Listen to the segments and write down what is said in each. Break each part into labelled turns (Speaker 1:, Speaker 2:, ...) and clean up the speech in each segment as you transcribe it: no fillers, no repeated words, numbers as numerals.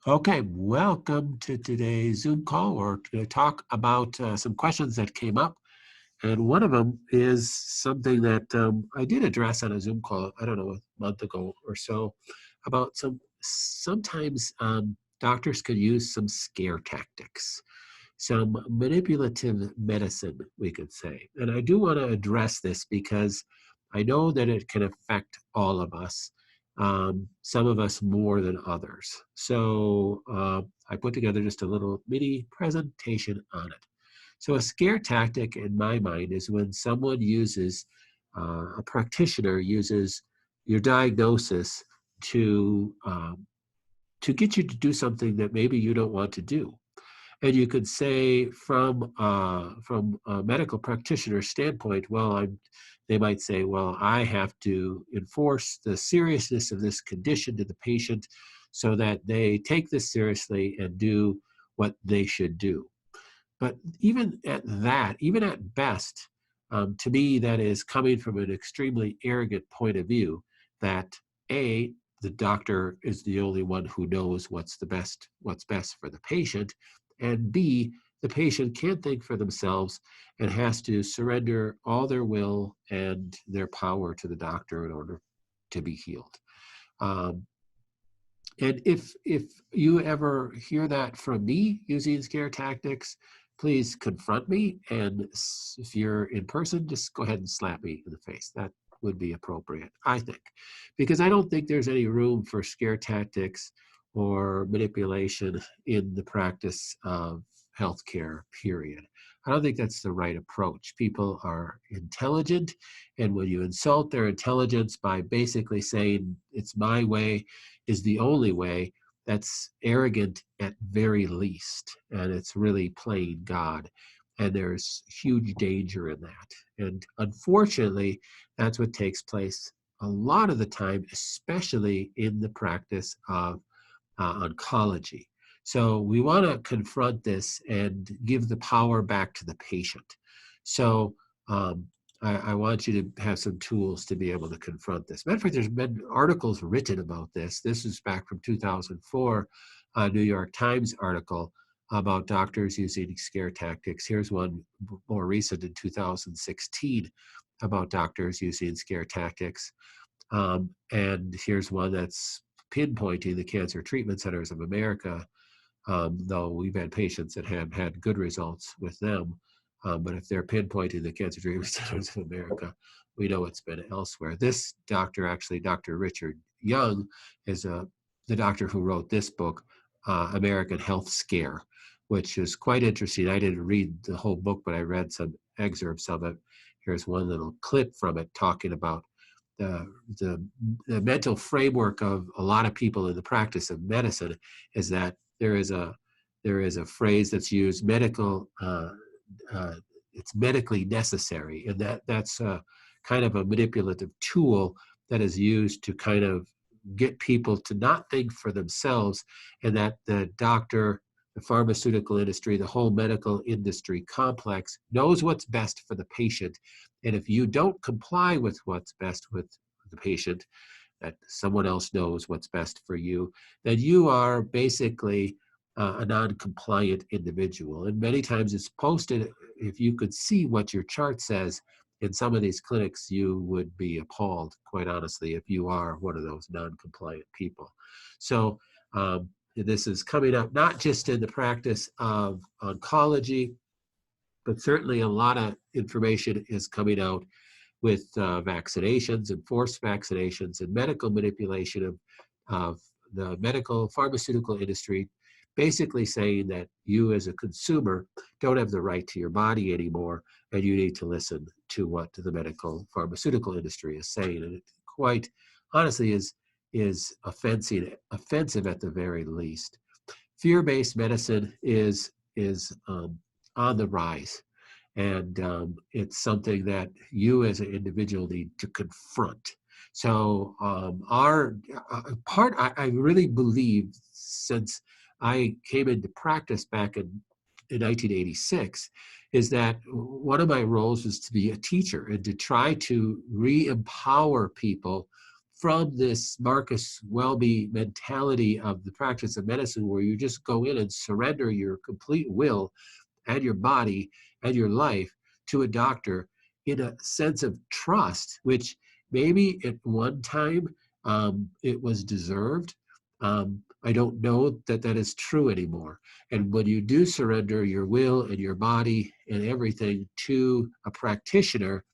Speaker 1: Okay, welcome to today's Zoom call or to talk about some questions that came up. And one of them is something that I did address on a Zoom call, I don't know, a month ago or so, about sometimes doctors could use some scare tactics, some manipulative medicine, we could say. And I do want to address this because I know that it can affect all of us, some of us more than others. So I put together just a little mini presentation on it. So a scare tactic in my mind is when someone uses, a practitioner uses your diagnosis to get you to do something that maybe you don't want to do. And you could say from a medical practitioner standpoint, they might say, well, I have to enforce the seriousness of this condition to the patient so that they take this seriously and do what they should do. But even at best, to me, that is coming from an extremely arrogant point of view that A, the doctor is the only one who knows what's best for the patient, and B, the patient can't think for themselves and has to surrender all their will and their power to the doctor in order to be healed. Um, and if you ever hear that from me using scare tactics, please confront me. And if you're in person, just go ahead and slap me in the face. That would be appropriate, I think, because I don't think there's any room for scare tactics or manipulation in the practice of healthcare, period. I don't think that's the right approach. People are intelligent, and when you insult their intelligence by basically saying, it's my way, is the only way, that's arrogant at very least, and it's really playing God. And there's huge danger in that. And unfortunately, that's what takes place a lot of the time, especially in the practice of oncology. So we want to confront this and give the power back to the patient. So um, I want you to have some tools to be able to confront this. Matter of fact, there's been articles written about this. This is back from 2004, a New York Times article about doctors using scare tactics. Here's one more recent in 2016 about doctors using scare tactics. And here's one that's pinpointing the Cancer Treatment Centers of America, though we've had patients that have had good results with them. But if they're pinpointing the Cancer Treatment Centers of America, we know it's been elsewhere. This doctor, actually, Dr. Richard Young, is the doctor who wrote this book, American Health Scare, which is quite interesting. I didn't read the whole book, but I read some excerpts of it. Here's one little clip from it talking about the, the, the mental framework of a lot of people in the practice of medicine is that there is a phrase that's used, it's medically necessary, and that's kind of a manipulative tool that is used to kind of get people to not think for themselves, and that the doctor, the pharmaceutical industry, the whole medical industry complex knows what's best for the patient. And if you don't comply with what's best with the patient, that someone else knows what's best for you, then you are basically a non-compliant individual. And many times it's posted, if you could see what your chart says in some of these clinics, you would be appalled, quite honestly, if you are one of those non-compliant people. So this is coming up not just in the practice of oncology, but certainly a lot of information is coming out with vaccinations and forced vaccinations and medical manipulation of the medical pharmaceutical industry, basically saying that you as a consumer don't have the right to your body anymore, and you need to listen to what the medical pharmaceutical industry is saying. And it quite honestly is offensive at the very least. Fear-based medicine is on the rise. And it's something that you as an individual need to confront. So our part, I really believe, since I came into practice back in 1986, is that one of my roles is to be a teacher and to try to re-empower people from this Marcus Welby mentality of the practice of medicine, where you just go in and surrender your complete will and your body and your life to a doctor in a sense of trust, which maybe at one time it was deserved. I don't know that that is true anymore. And when you do surrender your will and your body and everything to a practitioner,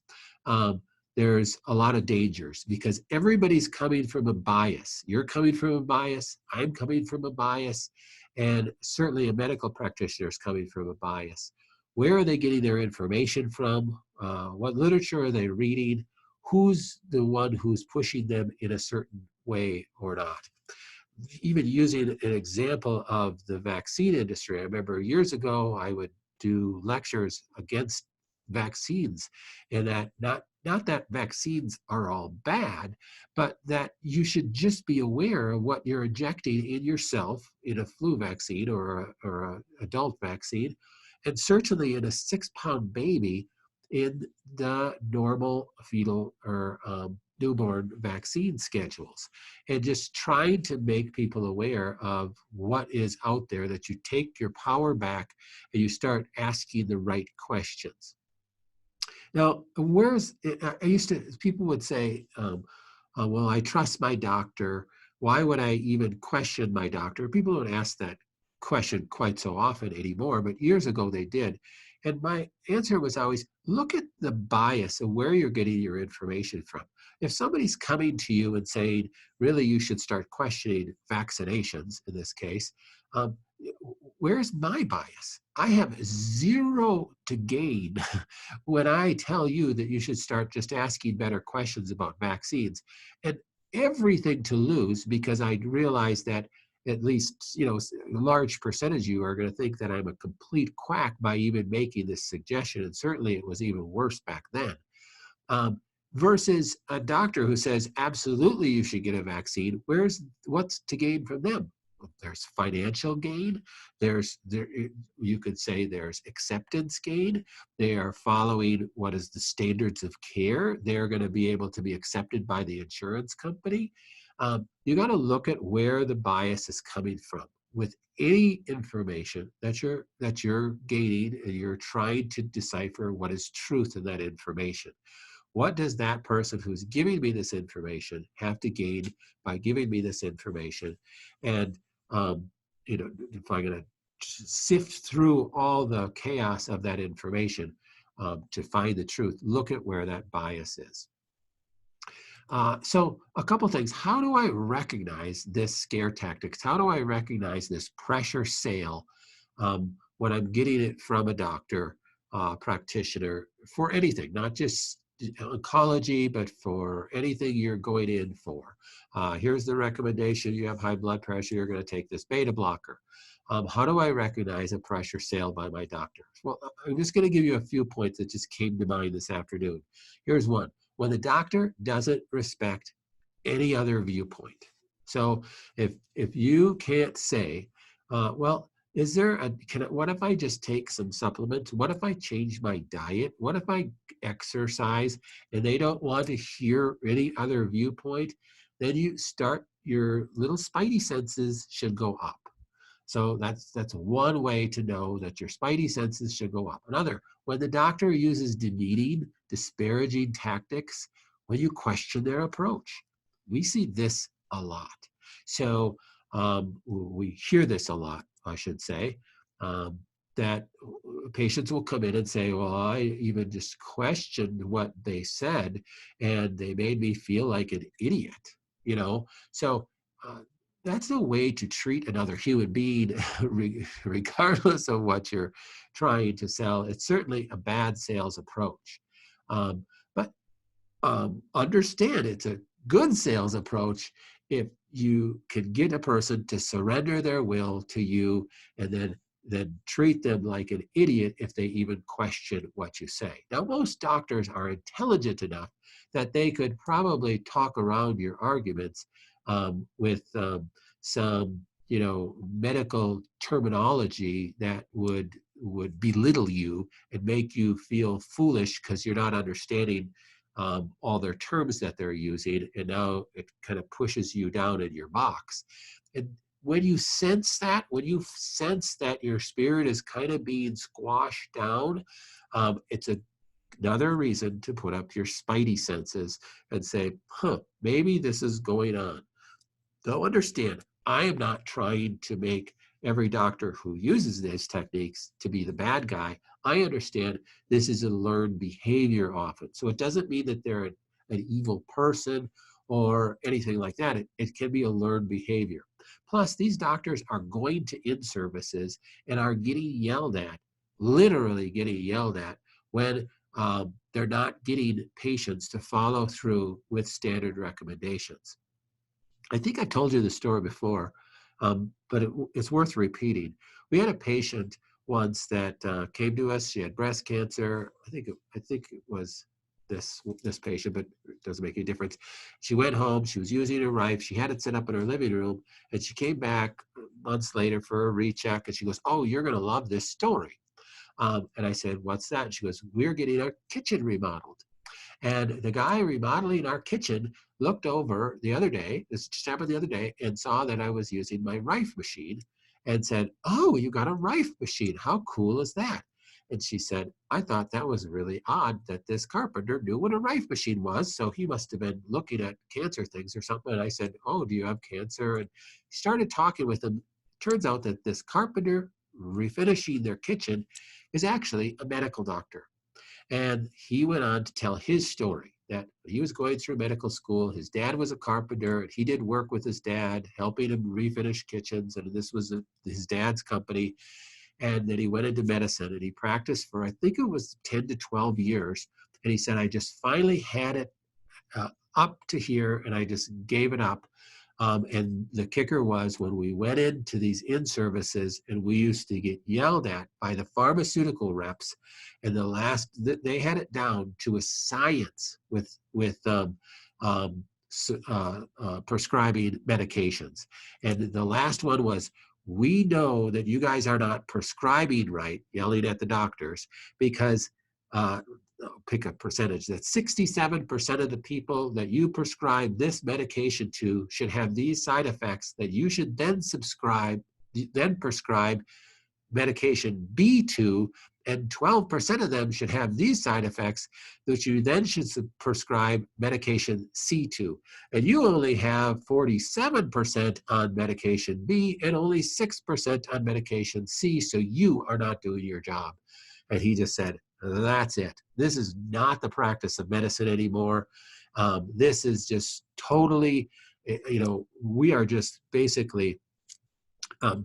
Speaker 1: um, there's a lot of dangers because everybody's coming from a bias. You're coming from a bias. I'm coming from a bias. And certainly a medical practitioner is coming from a bias. Where are they getting their information from? What literature are they reading? Who's the one who's pushing them in a certain way or not? Even using an example of the vaccine industry, I remember years ago I would do lectures against vaccines, and that not that vaccines are all bad, but that you should just be aware of what you're injecting in yourself in a flu vaccine or a adult vaccine, and certainly in a 6-pound baby in the normal fetal or newborn vaccine schedules, and just trying to make people aware of what is out there, that you take your power back and you start asking the right questions. Now, I used to, people would say, well, I trust my doctor. Why would I even question my doctor? People don't ask that question quite so often anymore, but years ago they did. And my answer was always, look at the bias of where you're getting your information from. If somebody's coming to you and saying, really, you should start questioning vaccinations in this case, um, where's my bias? I have zero to gain when I tell you that you should start just asking better questions about vaccines, and everything to lose because I realize that at least, a large percentage of you are going to think that I'm a complete quack by even making this suggestion. And certainly it was even worse back then. Um, versus a doctor who says, absolutely, you should get a vaccine. What's to gain from them? There's financial gain. You could say there's acceptance gain. They are following what is the standards of care. They're going to be able to be accepted by the insurance company. You got to look at where the bias is coming from with any information that you're gaining, and you're trying to decipher what is truth in that information. What does that person who's giving me this information have to gain by giving me this information? And if I'm going to sift through all the chaos of that information to find the truth, look at where that bias is. So a couple things. How do I recognize this scare tactics? How do I recognize this pressure sale when I'm getting it from a doctor, practitioner for anything, not just oncology, but for anything you're going in for? Here's the recommendation. You have high blood pressure. You're going to take this beta blocker. How do I recognize a pressure sale by my doctor? Well, I'm just going to give you a few points that just came to mind this afternoon. Here's one. When the doctor doesn't respect any other viewpoint. So if you can't say, well, what if I just take some supplements? What if I change my diet? What if I exercise? And they don't want to hear any other viewpoint, then your little spidey senses should go up. So that's one way to know that your spidey senses should go up. Another, when the doctor uses demeaning, disparaging tactics, when you question their approach. We see this a lot. So we hear this a lot, I should say, that patients will come in and say, well, I even just questioned what they said and they made me feel like an idiot, So that's a way to treat another human being, regardless of what you're trying to sell. It's certainly a bad sales approach. But understand it's a good sales approach if you can get a person to surrender their will to you and then treat them like an idiot if they even question what you say. Now, most doctors are intelligent enough that they could probably talk around your arguments with some, medical terminology that would belittle you and make you feel foolish because you're not understanding all their terms that they're using, and now it kind of pushes you down in your box. And when you sense that, when you sense that your spirit is kind of being squashed down, it's another reason to put up your spidey senses and say, huh, maybe this is going on. Now understand, I am not trying to make every doctor who uses these techniques to be the bad guy. I understand this is a learned behavior often. So it doesn't mean that they're an evil person or anything like that. It can be a learned behavior. Plus, these doctors are going to in-services and are getting yelled at, literally getting yelled at, when they're not getting patients to follow through with standard recommendations. I think I told you the story before, but it's worth repeating. We had a patient once that came to us. She had breast cancer. I think it was this patient, but it doesn't make any difference. She went home. She was using her Rife. She had it set up in her living room, and she came back months later for a recheck, and she goes, "Oh, you're going to love this story." And I said, "What's that?" And she goes, "We're getting our kitchen remodeled." And the guy remodeling our kitchen looked over the other day, this just happened the other day, and saw that I was using my Rife machine and said, "Oh, you got a Rife machine. How cool is that?" And she said, "I thought that was really odd that this carpenter knew what a Rife machine was, so he must have been looking at cancer things or something." And I said, "Oh, do you have cancer?" And he started talking with him. Turns out that this carpenter refinishing their kitchen is actually a medical doctor. And he went on to tell his story that he was going through medical school. His dad was a carpenter, and he did work with his dad, helping him refinish kitchens. And this was his dad's company. And then he went into medicine and he practiced for, I think it was 10 to 12 years. And he said, I just finally had it up to here and I just gave it up. And the kicker was when we went into these in-services and we used to get yelled at by the pharmaceutical reps, and they had it down to a science with prescribing medications. And the last one was, we know that you guys are not prescribing right, yelling at the doctors, because pick a percentage, that 67% of the people that you prescribe this medication to should have these side effects that you should then prescribe medication B to, and 12% of them should have these side effects that you then should prescribe medication C to. And you only have 47% on medication B and only 6% on medication C, so you are not doing your job. And he just said, that's it. This is not the practice of medicine anymore. This is just totally, we are just basically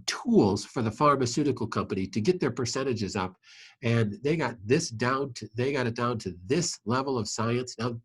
Speaker 1: tools for the pharmaceutical company to get their percentages up. And they got it down to this level of science. Now,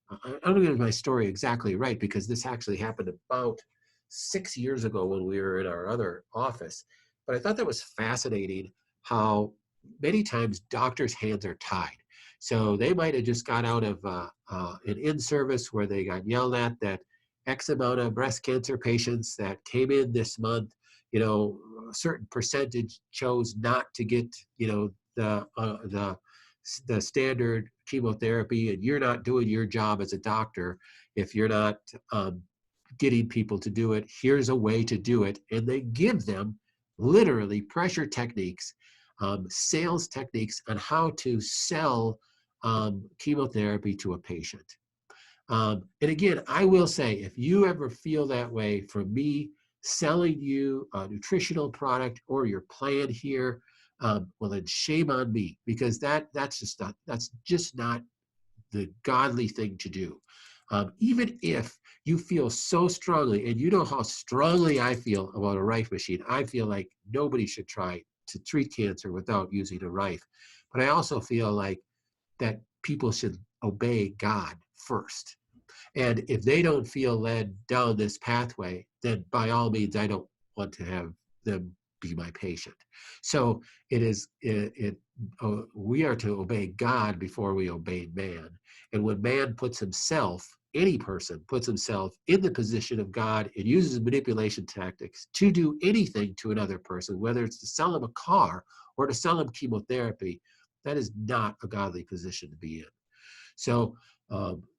Speaker 1: I don't get my story exactly right because this actually happened about 6 years ago when we were in our other office. But I thought that was fascinating how many times doctors' hands are tied. So they might have just got out of an in-service where they got yelled at that X amount of breast cancer patients that came in this month, a certain percentage chose not to get, the standard chemotherapy, and you're not doing your job as a doctor if you're not getting people to do it. Here's a way to do it. And they give them literally pressure techniques, sales techniques on how to sell chemotherapy to a patient. And again, I will say, if you ever feel that way from me selling you a nutritional product or your plan here, well then shame on me, because that's just not the godly thing to do. Even if you feel so strongly, and you know how strongly I feel about a Rife machine, I feel like nobody should try to treat cancer without using a Rife. But I also feel like that people should obey God first. And if they don't feel led down this pathway, then by all means, I don't want to have them be my patient. So we are to obey God before we obey man. And when man puts himself, any person puts himself in the position of God and uses manipulation tactics to do anything to another person, whether it's to sell them a car or to sell them chemotherapy, that is not a godly position to be in. So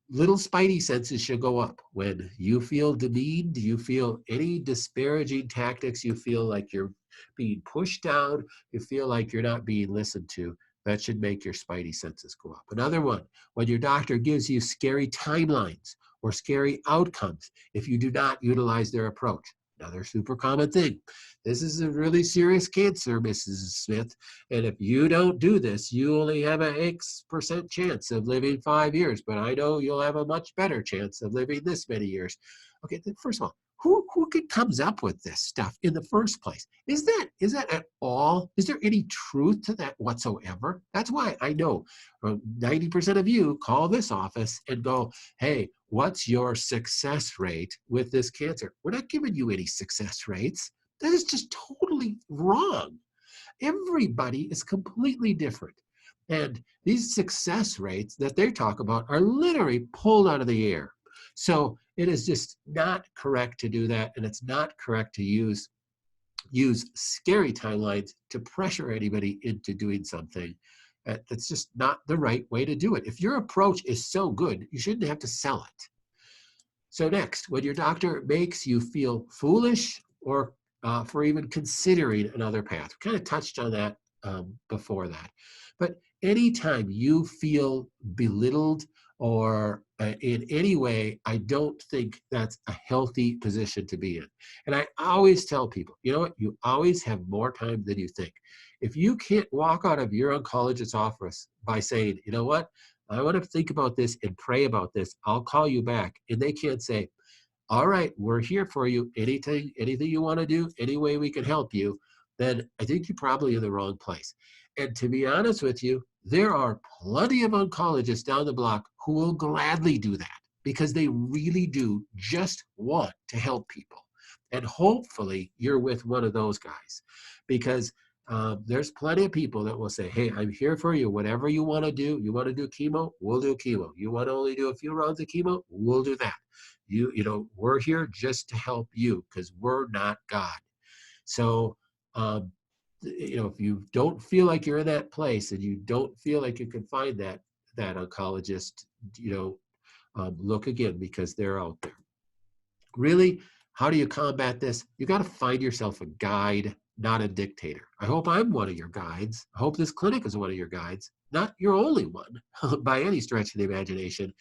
Speaker 1: Little spidey senses should go up. When you feel demeaned, you feel any disparaging tactics, you feel like you're being pushed down, you feel like you're not being listened to, that should make your spidey senses go up. Another one, when your doctor gives you scary timelines or scary outcomes, if you do not utilize their approach. Another super common thing. This is a really serious cancer, Mrs. Smith. And if you don't do this, you only have an X% chance of living 5 years. But I know you'll have a much better chance of living this many years. Okay, then first of all, who comes up with this stuff in the first place? Is that at all? Is there any truth to that whatsoever? That's why I know 90% of you call this office and go, hey, what's your success rate with this cancer? We're not giving you any success rates. That is just totally wrong. Everybody is completely different. And these success rates that they talk about are literally pulled out of the air. So it is just not correct to do that. And it's not correct to use scary timelines to pressure anybody into doing something. That's just not the right way to do it. If your approach is so good, you shouldn't have to sell it. So next, when your doctor makes you feel foolish or for even considering another path. We kind of touched on that before that. But anytime you feel belittled or in any way, I don't think that's a healthy position to be in. And I always tell people, you know what? You always have more time than you think. If you can't walk out of your oncologist's office by saying, you know what? I want to think about this and pray about this. I'll call you back. And they can't say, all right, we're here for you. Anything you want to do, any way we can help you, then I think you're probably in the wrong place. And to be honest with you, there are plenty of oncologists down the block who will gladly do that because they really do just want to help people. And hopefully you're with one of those guys because there's plenty of people that will say, hey, I'm here for you. Whatever you want to do. You want to do chemo? We'll do chemo. You want to only do a few rounds of chemo? We'll do that. You know, we're here just to help you because we're not God. So, you know, if you don't feel like you're in that place and you don't feel like you can find that oncologist, you know, look again because they're out there. Really, how do you combat this? You got to find yourself a guide, not a dictator. I hope I'm one of your guides. I hope this clinic is one of your guides, not your only one by any stretch of the imagination.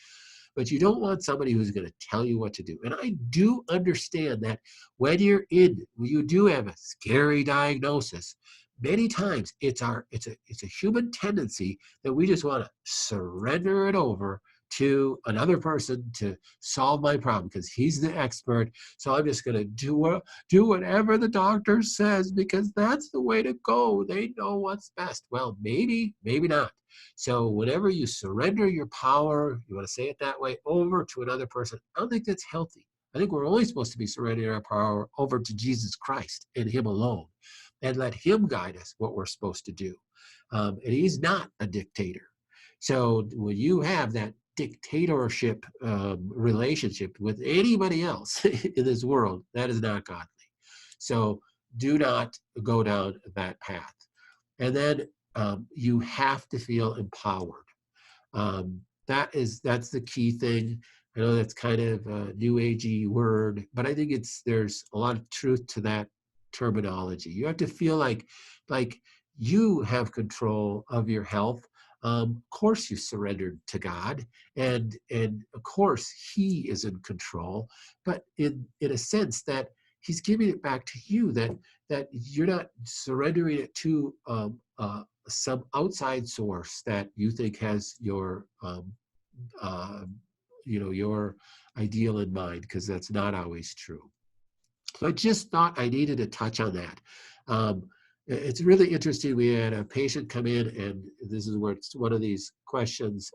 Speaker 1: But you don't want somebody who's going to tell you what to do. And I do understand that when you do have a scary diagnosis, many times it's a human tendency that we just want to surrender it over to another person to solve my problem because he's the expert. So I'm just going to do whatever the doctor says because that's the way to go. They know what's best. Well, maybe not. So whenever you surrender your power, you want to say it that way, over to another person, I don't think that's healthy. I think we're only supposed to be surrendering our power over to Jesus Christ and him alone and let him guide us what we're supposed to do. And he's not a dictator. So when you have that dictatorship relationship with anybody else in this world, that is not godly. So do not go down that path. And then you have to feel empowered. That's the key thing. I know that's kind of a new agey word, but I think there's a lot of truth to that terminology. You have to feel like you have control of your health. Of course you surrendered to God and of course he is in control, but in a sense that he's giving it back to you, that you're not surrendering it to some outside source that you think has your your ideal in mind, because that's not always true. So I just thought I needed to touch on that. It's really interesting. We had a patient come in, and this is where one of these questions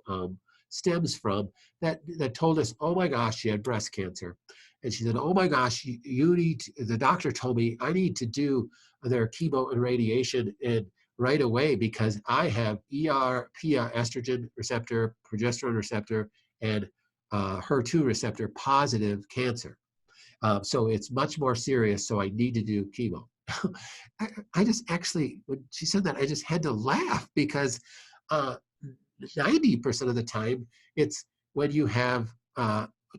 Speaker 1: stems from, that told us, oh my gosh, she had breast cancer. And she said, oh my gosh, the doctor told me I need to do their chemo and radiation and right away because I have PA, estrogen receptor, progesterone receptor, and HER2 receptor positive cancer. So it's much more serious, so I need to do chemo. I just actually, when she said that, I just had to laugh because 90% of the time, it's when you have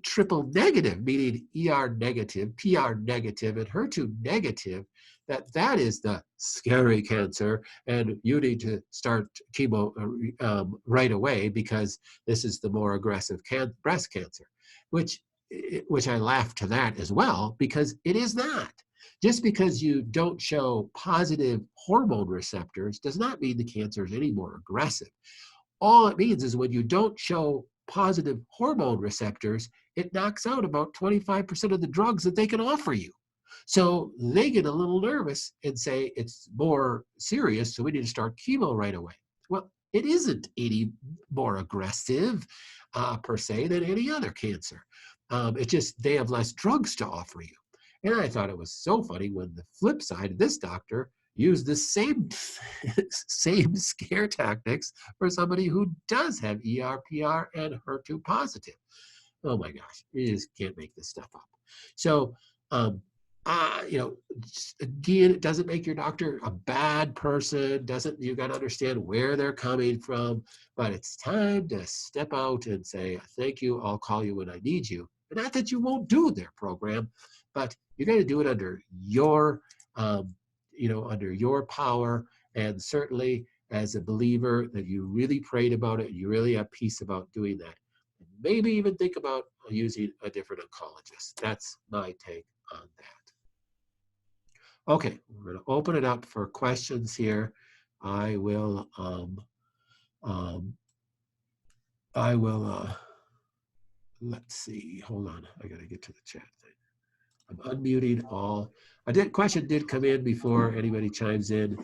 Speaker 1: triple negative, meaning ER negative, PR negative, and HER2 negative, that is the scary cancer, and you need to start chemo right away because this is the more aggressive breast cancer, which I laugh to that as well, because it is not. Just because you don't show positive hormone receptors does not mean the cancer is any more aggressive. All it means is when you don't show positive hormone receptors, it knocks out about 25% of the drugs that they can offer you. So they get a little nervous and say it's more serious, so we need to start chemo right away. Well, it isn't any more aggressive per se than any other cancer. It's just they have less drugs to offer you. And I thought it was so funny when the flip side, this doctor used the same same scare tactics for somebody who does have ER, PR, and HER2 positive. Oh my gosh, you just can't make this stuff up. So, you know, again, it doesn't make your doctor a bad person. You got to understand where they're coming from. But it's time to step out and say, thank you, I'll call you when I need you. And not that you won't do their program, but you got to do it under your, under your power. And certainly as a believer that you really prayed about it, you really have peace about doing that. Maybe even think about using a different oncologist. That's my take on that. Okay, we're going to open it up for questions here. I will, let's see, hold on. I got to get to the chat thing. I'm unmuting all. Question did come in before anybody chimes in.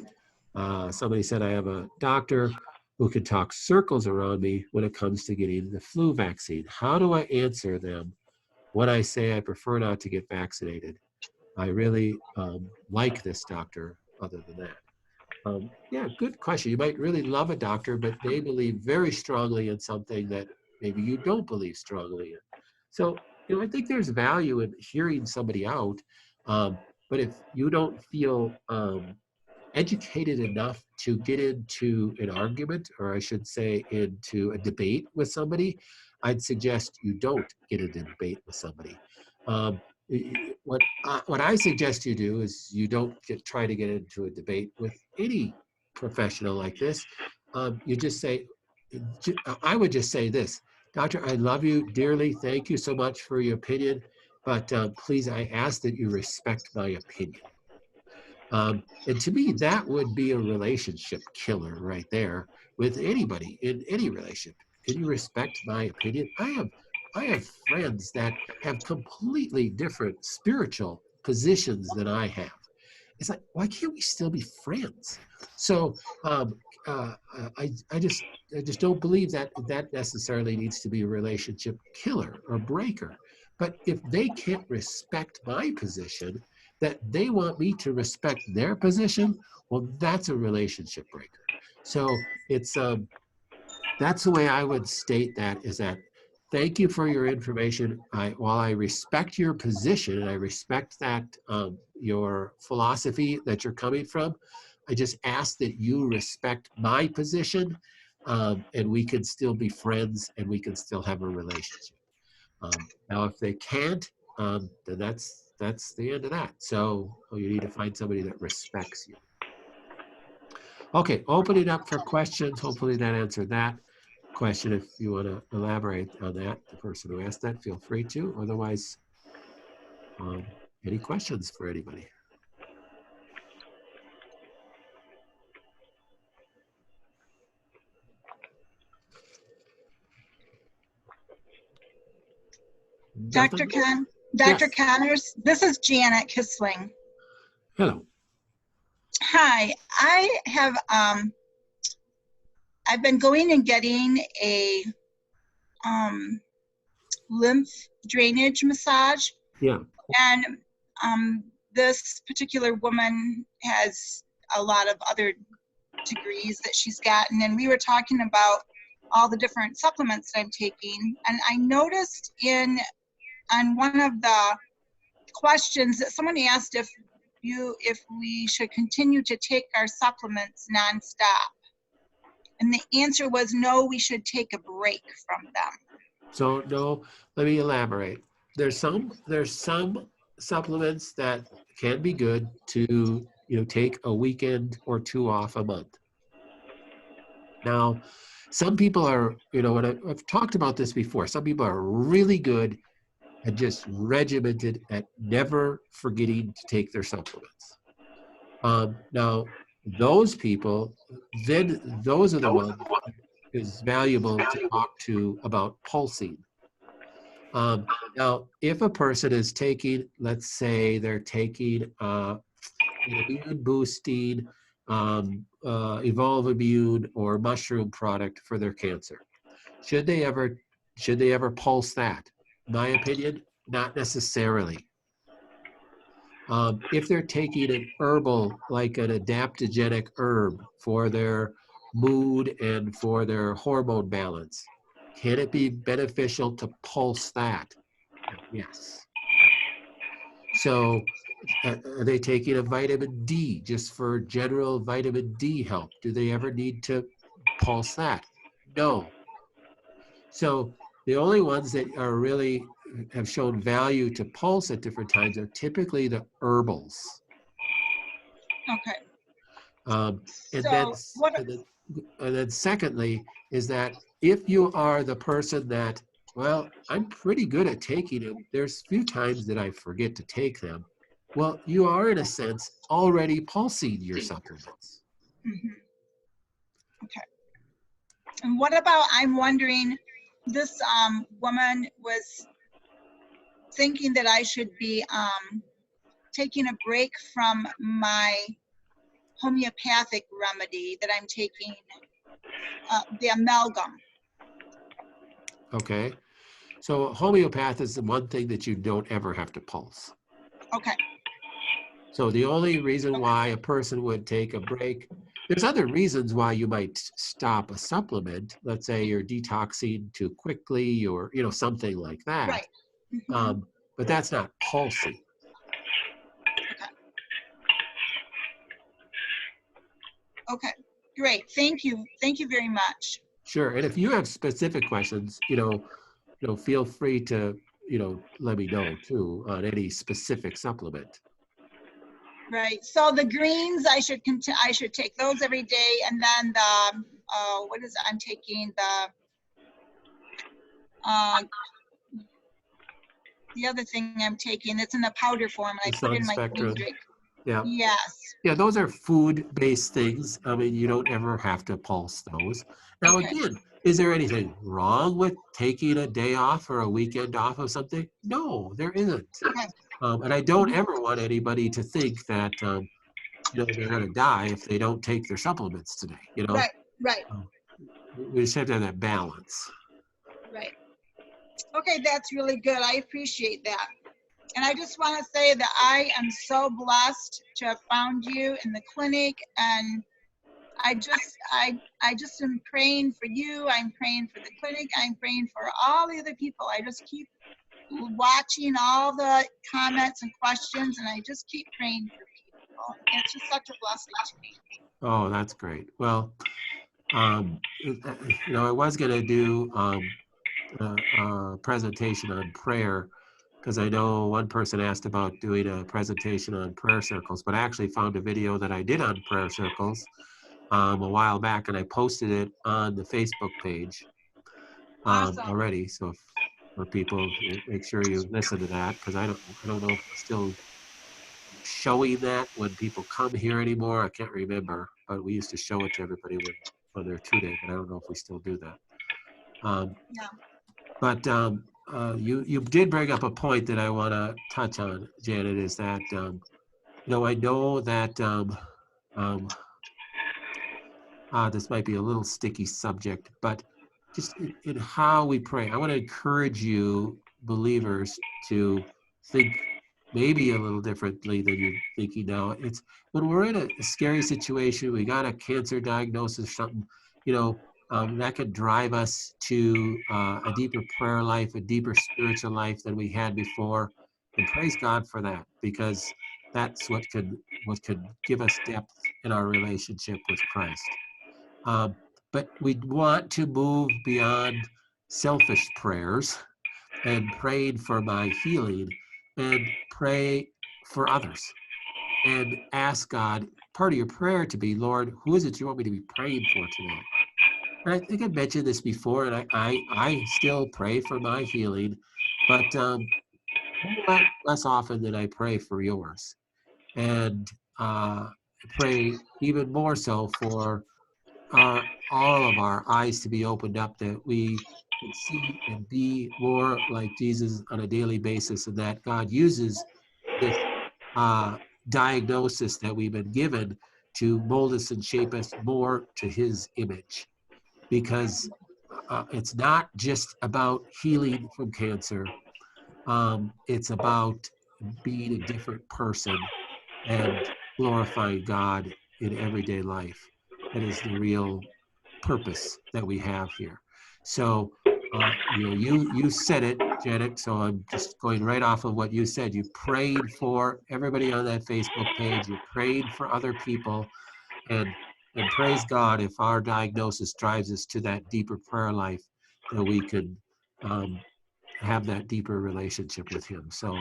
Speaker 1: Somebody said I have a doctor who can talk circles around me when it comes to getting the flu vaccine. How do I answer them when I say I prefer not to get vaccinated? I really like this doctor other than that. Yeah, good question. You might really love a doctor, but they believe very strongly in something that maybe you don't believe strongly in. So, I think there's value in hearing somebody out, but if you don't feel educated enough to get into an argument, or I should say into a debate with somebody, I'd suggest you don't get into a debate with somebody. What I suggest you do is you don't try to get into a debate with any professional like this. You just say, I would just say this, Doctor, I love you dearly. Thank you so much for your opinion, but please, I ask that you respect my opinion. And to me, that would be a relationship killer right there with anybody in any relationship. Can you respect my opinion? I have friends that have completely different spiritual positions than I have. It's like, why can't we still be friends? So I just don't believe that necessarily needs to be a relationship killer or breaker. But if they can't respect my position, that they want me to respect their position, well, that's a relationship breaker. So it's that's the way I would state that, is that thank you for your information. While I respect your position and I respect that your philosophy that you're coming from, I just ask that you respect my position, and we can still be friends and we can still have a relationship. Now, if they can't, then that's the end of that. So you need to find somebody that respects you. Okay, open it up for questions. Hopefully that answered that question. If you want to elaborate on that, the person who asked that, feel free to. Otherwise, any questions for anybody?
Speaker 2: Dr. Connors, this is Janet Kissling.
Speaker 1: Hello.
Speaker 2: Hi, I have I've been going and getting a lymph drainage massage.
Speaker 1: Yeah.
Speaker 2: And this particular woman has a lot of other degrees that she's gotten, and we were talking about all the different supplements that I'm taking, and I noticed on one of the questions that someone asked if we should continue to take our supplements nonstop. And the answer was no, we should take a break from them.
Speaker 1: So no, let me elaborate. There's some supplements that can be good to, take a weekend or two off a month. Now, some people are, when I've talked about this before, some people are really good and just regimented at never forgetting to take their supplements. Now, those people, then those are the ones is valuable to talk to about pulsing. Now, if a person is taking, let's say they're taking an immune boosting, Evolve Immune or mushroom product for their cancer, should they ever should they ever pulse that? My opinion, not necessarily. If they're taking an herbal, like an adaptogenic herb for their mood and for their hormone balance, can it be beneficial to pulse that? Yes. So, are they taking a vitamin D just for general vitamin D help? Do they ever need to pulse that? No. So, the only ones that are really have shown value to pulse at different times are typically the herbals.
Speaker 2: Okay.
Speaker 1: Um, and then,
Speaker 2: So what?
Speaker 1: and then, and then secondly, is that if you are the person that, well, I'm pretty good at taking them, there's few times that I forget to take them. Well, you are in a sense already pulsing your supplements.
Speaker 2: Mhm. Okay. And what about? I'm wondering. This woman was thinking that I should be taking a break from my homeopathic remedy that I'm taking, the amalgam.
Speaker 1: Okay. So homeopath is the one thing that you don't ever have to pulse.
Speaker 2: Okay.
Speaker 1: So the only reason
Speaker 2: Okay.
Speaker 1: why a person would take a break, there's other reasons why you might stop a supplement. Let's say you're detoxing too quickly or, something like that.
Speaker 2: Right. Hmm.
Speaker 1: But that's not pulsing.
Speaker 2: Okay. Okay. Great. Thank you. Thank you very much.
Speaker 1: Sure. And if you have specific questions, feel free to, let me know too on any specific supplement.
Speaker 2: Right. So the greens, I should take those every day, and then what is it? I'm taking the other thing I'm taking. It's in the powder form, and
Speaker 1: The
Speaker 2: I put it
Speaker 1: sun
Speaker 2: in my green
Speaker 1: spectrum.
Speaker 2: drink.
Speaker 1: Yeah.
Speaker 2: Yes.
Speaker 1: Yeah, those are food-based things. I mean, you don't ever have to pulse those. Now,
Speaker 2: Okay.
Speaker 1: again, is there anything wrong with taking a day off or a weekend off of something? No, there isn't.
Speaker 2: Okay.
Speaker 1: And I don't ever want anybody to think that, they're going to die if they don't take their supplements today.
Speaker 2: Right. Right.
Speaker 1: Um, we just have to have that balance.
Speaker 2: Right. Okay, that's really good. I appreciate that. And I just want to say that I am so blessed to have found you in the clinic, and I just am praying for you. I'm praying for the clinic. I'm praying for all the other people. I just keep watching all the comments and questions, and I just keep praying for people. And it's just such a blessing to me.
Speaker 1: Oh, that's great. Well, I was going to do a presentation on prayer because I know one person asked about doing a presentation on prayer circles, but I actually found a video that I did on prayer circles a while back, and I posted it on the Facebook page
Speaker 2: Awesome.
Speaker 1: already. So for people, make sure you listen to that because I don't know if it's still showing that when people come here anymore. I can't remember, but we used to show it to everybody when they're 2 day, but I don't know if we still do that.
Speaker 2: Yeah.
Speaker 1: But you did bring up a point that I want to touch on, Janet, is that I know that this might be a little sticky subject, but just in how we pray, I want to encourage you, believers, to think maybe a little differently than you're thinking now. It's when we're in a scary situation, we got a cancer diagnosis or something, that could drive us to a deeper prayer life, a deeper spiritual life than we had before. And praise God for that, because that's what could give us depth in our relationship with Christ. But we want to move beyond selfish prayers and praying for my healing, and pray for others and ask God, part of your prayer to be, Lord, who is it you want me to be praying for today? And I think I mentioned this before, and I still pray for my healing, but less often than I pray for yours. And pray even more so for all of our eyes to be opened up, that we can see and be more like Jesus on a daily basis, and that God uses this diagnosis that we've been given to mold us and shape us more to his image. Because it's not just about healing from cancer. It's about being a different person and glorifying God in everyday life. That is the real purpose that we have here. So, you said it, Janet. So I'm just going right off of what you said. You prayed for everybody on that Facebook page. You prayed for other people, and praise God if our diagnosis drives us to that deeper prayer life, that we could have that deeper relationship with Him. So,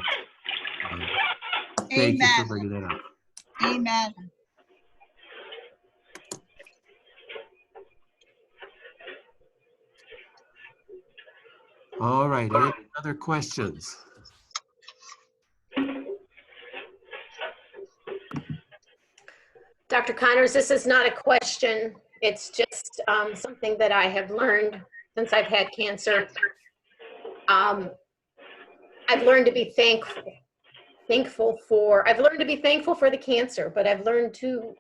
Speaker 1: thank you for
Speaker 2: Amen.
Speaker 1: bringing that up.
Speaker 2: Amen.
Speaker 1: All right. Any other questions?
Speaker 3: Dr. Connors, this is not a question. It's just something that I have learned since I've had cancer. I've learned to be thankful for the cancer, but I've learned to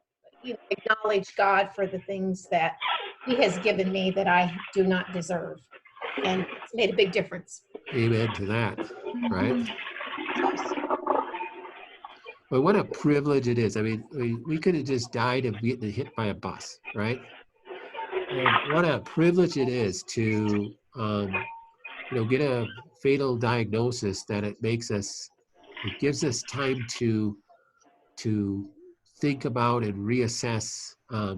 Speaker 3: acknowledge God for the things that He has given me that I do not deserve. And it's made a big difference.
Speaker 1: Amen to that, right? But what a privilege it is. I mean, we could have just died of getting hit by a bus, right? And what a privilege it is to, get a fatal diagnosis that it gives us time to think about and reassess how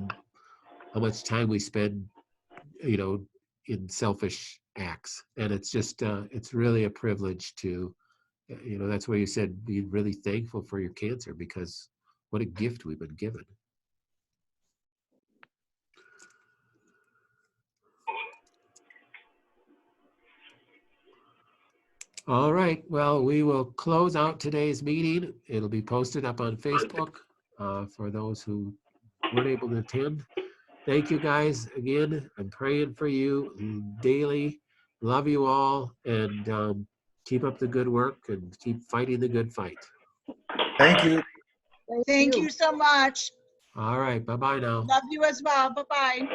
Speaker 1: much time we spend, in selfish acts. And it's just, it's really a privilege to, that's why you said be really thankful for your cancer, because what a gift we've been given. All right, well, we will close out today's meeting. It'll be posted up on Facebook for those who weren't able to attend. Thank you guys again. I'm praying for you daily. Love you all, and keep up the good work and keep fighting the good fight.
Speaker 4: Thank you.
Speaker 2: Thank you so much.
Speaker 1: All right, bye-bye now.
Speaker 2: Love you as well. Bye-bye.